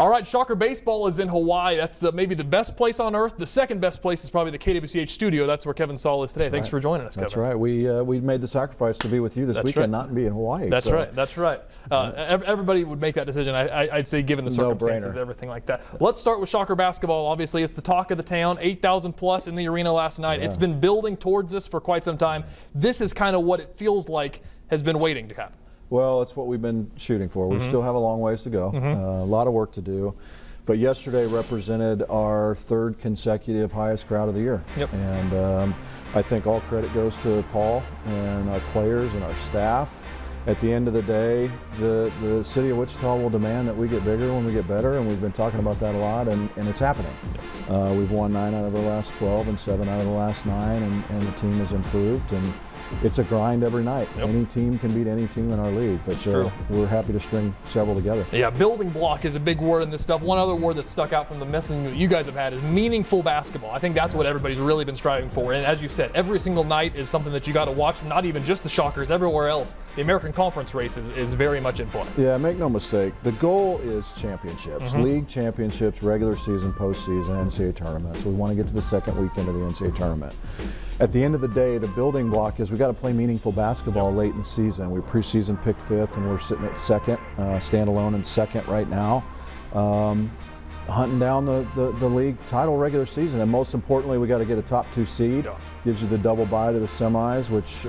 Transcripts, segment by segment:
All right, Shocker Baseball is in Hawaii. That's maybe the best place on earth. The second best place is probably the KWCH studio. That's where Kevin Saal is today. Thanks for joining us, Kevin. That's right. We made the sacrifice to be with you this weekend, not be in Hawaii. That's right. That's right. Everybody would make that decision, I'd say, given the circumstances, everything like that. Let's start with Shocker basketball. Obviously, it's the talk of the town. 8,000 plus in the arena last night. Yeah. It's been building towards this for quite some time. This is kind of what it feels like has been waiting to happen. Well, it's what we've been shooting for. We still have a long ways to go, a lot of work to do. But yesterday represented our third consecutive highest crowd of the year. And I think all credit goes to Paul and our players and our staff. At the end of the day, the city of Wichita will demand that we get bigger when we get better, and we've been talking about that a lot, and it's happening. We've won 9 out of the last 12 and 7 out of the last 9, and the team has improved. And it's a grind every night. Any team can beat any team in our league, but we're happy to string several together. Yeah, building block is a big word in this stuff. One other word that stuck out from the messaging that you guys have had is meaningful basketball. I think that's what everybody's really been striving for. And as you said, every single night is something that you got to watch, not even just the Shockers, everywhere else. The American Conference race is very much in play. Yeah, make no mistake. The goal is championships, league championships, regular season, postseason, NCAA tournaments. We want to get to the second weekend of the NCAA tournament. At the end of the day, the building block is we got to play meaningful basketball late in the season. We preseason picked 5th, and we're sitting at 2nd, standalone in 2nd right now, hunting down the league title regular season. And most importantly, we got to get a top 2 seed. Gives you the double bye to the semis, which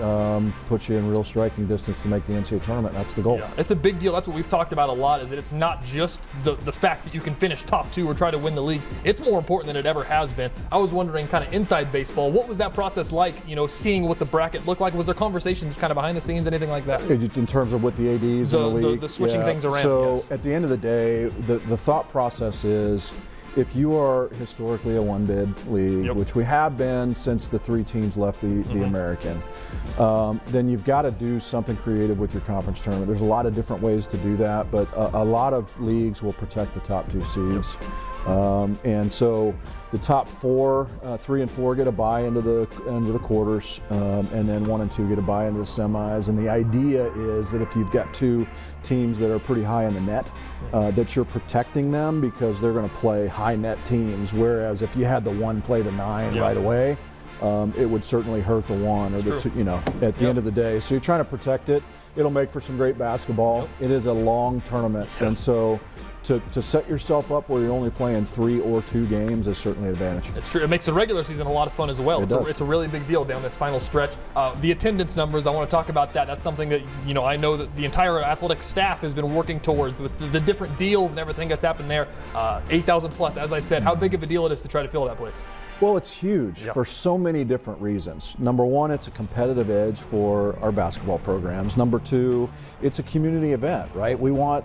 puts you in real striking distance to make the NCAA tournament. That's the goal. Yeah, it's a big deal. That's what we've talked about a lot, is that it's not just the fact that you can finish top 2 or try to win the league. It's more important than it ever has been. I was wondering, kind of inside baseball, what was that process like, seeing what the bracket looked like? Was there conversations kind of behind the scenes, anything like that? In terms of with the ADs in the league? The switching things around, So at the end of the day, the thought process is, if you are historically a one-bid league, which we have been since the 3 teams left the American, then you've got to do something creative with your conference tournament. There's a lot of different ways to do that, but a lot of leagues will protect the top 2 seeds. And so the top 4, 3 and 4 get a bye into the quarters, and then 1 and 2 get a bye into the semis. And the idea is that if you've got 2 teams that are pretty high in the net, that you're protecting them because they're going to play high net teams. Whereas if you had the 1 play the 9 right away, it would certainly hurt the 1 or the 2. At the end of the day, so you're trying to protect it. It'll make for some great basketball. It is a long tournament, and so to set yourself up where you're only playing 3 or 2 games is certainly an advantage. It's true. It makes the regular season a lot of fun as well. It's a really big deal down this final stretch. The attendance numbers, I want to talk about that. That's something that I know that the entire athletic staff has been working towards with the different deals and everything that's happened there. 8,000 plus, as I said. How big of a deal it is to try to fill that place? Well, it's huge for so many different reasons. Number 1, it's a competitive edge for our basketball programs. Number 2, it's a community event, right? We want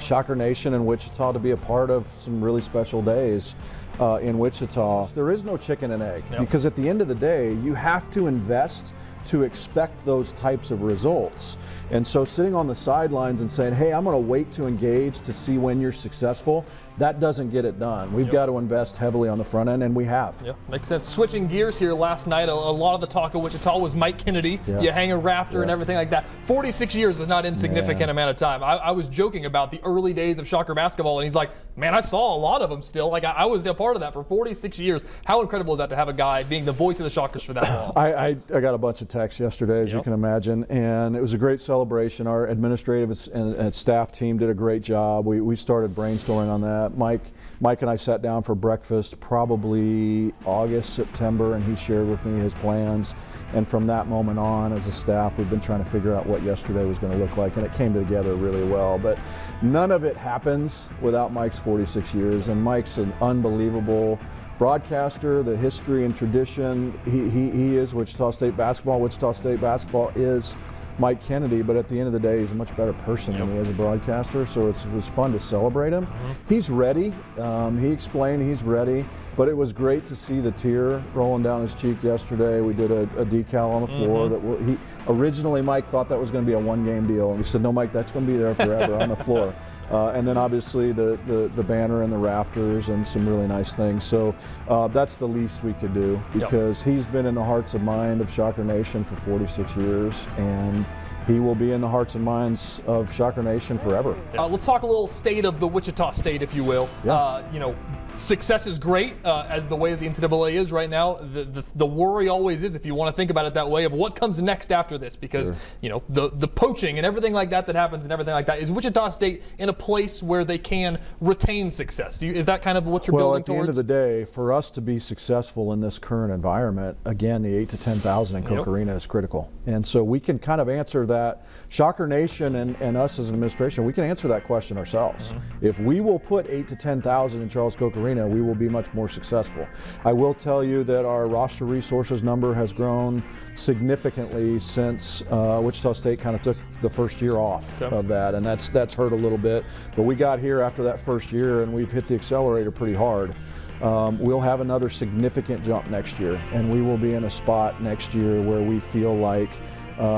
Shocker Nation and Wichita to be a part of some really special days in Wichita. There is no chicken and egg because at the end of the day, you have to invest to expect those types of results. And so sitting on the sidelines and saying, hey, I'm going to wait to engage to see when you're successful, that doesn't get it done. We've got to invest heavily on the front end, and we have. Yeah, makes sense. Switching gears here last night, a lot of the talk of Wichita was Mike Kennedy. You hang a rafter and everything like that. 46 years is not an insignificant amount of time. I was joking about the early days of Shocker basketball, and he's like, man, I saw a lot of them still. Like, I was a part of that for 46 years. How incredible is that to have a guy being the voice of the Shockers for that long? I got a bunch of texts yesterday, as you can imagine, and it was a great celebration. Our administrative and staff team did a great job. We started brainstorming on that. Mike and I sat down for breakfast probably August, September, and he shared with me his plans. And from that moment on, as a staff, we've been trying to figure out what yesterday was going to look like, and it came together really well. But none of it happens without Mike's 46 years, and Mike's an unbelievable broadcaster. The history and tradition, he is Wichita State basketball. Wichita State basketball is Mike Kennedy, but at the end of the day, he's a much better person than he is a broadcaster, so it was fun to celebrate him. He's ready. He explained he's ready, but it was great to see the tear rolling down his cheek yesterday. We did a decal on the floor. Originally, Mike thought that was going to be a 1-game deal, and we said, no, Mike, that's going to be there forever on the floor. And then obviously the banner and the rafters and some really nice things. So that's the least we could do because he's been in the hearts and mind of Shocker Nation for 46 years, and he will be in the hearts and minds of Shocker Nation forever. Let's talk a little state of the Wichita State, if you will. Yeah. Success is great, as the way the NCAA is right now. The worry always is, if you want to think about it that way, of what comes next after this, because Sure. the poaching and everything like that happens and everything like that. Is Wichita State in a place where they can retain success? Is that kind of what you're building towards? Well, at the end of the day, for us to be successful in this current environment, again, the 8,000 to 10,000 in Koch Arena is critical. And so we can kind of answer that. Shocker Nation and us as an administration, we can answer that question ourselves. If we will put 8,000 to 10,000 in Charles Koch Arena, we will be much more successful. I will tell you that our roster resources number has grown significantly since Wichita State kind of took the first year off of that, and that's hurt a little bit. But we got here after that first year, and we've hit the accelerator pretty hard. We'll have another significant jump next year, and we will be in a spot next year where we feel like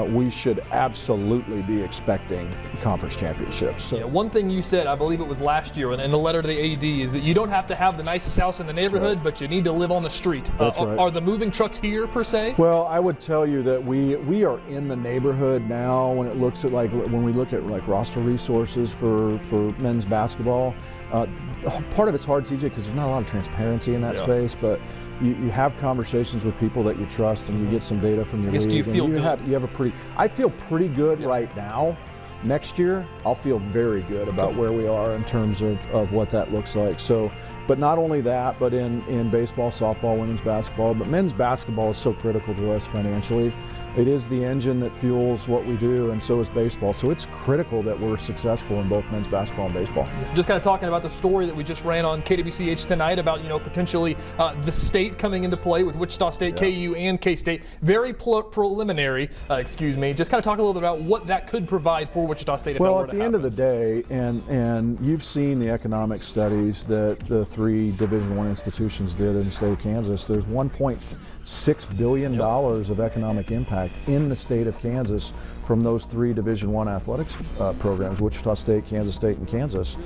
we should absolutely be expecting conference championships. So. Yeah, one thing you said, I believe it was last year in the letter to the AD, is that you don't have to have the nicest house in the neighborhood, but you need to live on the street. That's right. Are the moving trucks here, per se? Well, I would tell you that we are in the neighborhood now when it looks at when we look at roster resources for men's basketball. Part of it's hard, TJ, because there's not a lot of transparency in that space, but you have conversations with people that you trust, and you get some data from your league. Do you feel good? I feel pretty good right now. Next year, I'll feel very good about where we are in terms of what that looks like. So, but not only that, but in baseball, softball, women's basketball, but men's basketball is so critical to us financially. It is the engine that fuels what we do, and so is baseball. So it's critical that we're successful in both men's basketball and baseball. Just kind of talking about the story that we just ran on KWCH tonight about, potentially the state coming into play with Wichita State, KU, and K-State. Very preliminary, Just kind of talk a little bit about what that could provide for Wichita State. Well, at the end of the day, and you've seen the economic studies that the 3 Division I institutions did in the state of Kansas. There's $1.6 billion of economic impact in the state of Kansas from those 3 Division I athletics programs, Wichita State, Kansas State, and Kansas.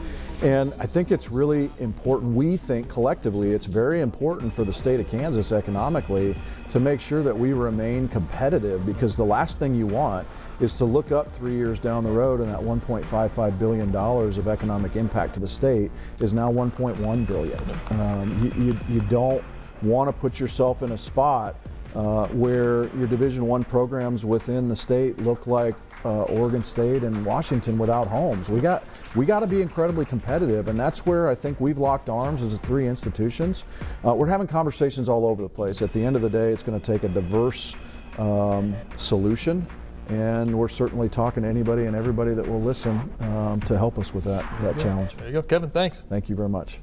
And I think it's really important, we think collectively, it's very important for the state of Kansas economically to make sure that we remain competitive, because the last thing you want is to look up 3 years down the road and that $1.55 billion of economic impact to the state is now $1.1 billion. You don't want to put yourself in a spot where your Division I programs within the state look like Oregon State and Washington without homes. We got to be incredibly competitive, and that's where I think we've locked arms as the 3 institutions. We're having conversations all over the place. At the end of the day, it's going to take a diverse solution, and we're certainly talking to anybody and everybody that will listen to help us with that challenge. There you go, Kevin. Thanks. Thank you very much.